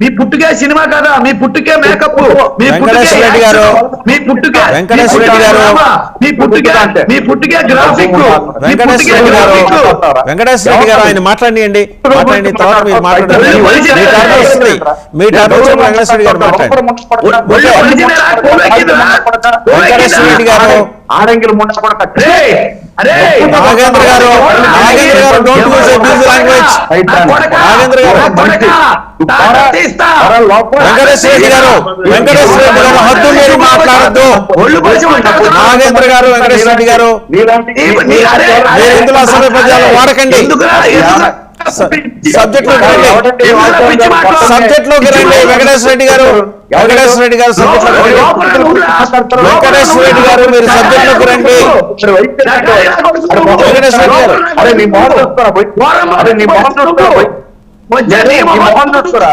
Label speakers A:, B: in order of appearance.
A: మీ పుట్టుకే cinema కదా, మీ పుట్టుకే makeup, మీ
B: వెంకటేశ్వర రెడ్డి గారు,
A: మీ పుట్టుకే
B: వెంకటేశ్వర రెడ్డి గారు,
A: మీ పుట్టుకే గ్రాఫిక్,
B: వెంకటేశ్వర రెడ్డి గారు, వెంకటేశ్వర రెడ్డి గారు ఆయన మాట్లాడండి, తర్వాత మీరు మాట్లాడండి. మీ టర్న్ వచ్చినప్పుడు వెంకటేశ్వర రెడ్డి గారు మాట్లాడండి. వెంకటేశ్వర రెడ్డి గారు, నాగేంద్ర గారు, don't use abusive language. Nagendra గారు, వెంకటేశ్వర రెడ్డి గారు, హద్దు మీరు మాట్లాడద్దు. నాగేంద్ర గారు, వెంకటేశ్వర రెడ్డి గారు, మీరు ఇందులో అసభ్య పదాలు వాడకండి. సబ్జెక్ట్ లోకి రండి. వెంకటేశ్వర రెడ్డి గారు, వెంకటేశ్వర రెడ్డి గారు సబ్జెక్ట్ లోకి రండి. వెంకటేశ్వర రెడ్డి గారు మీరు సబ్జెక్ట్ లోకి రండి. వెంకటేశ్వర రెడ్డి గారు,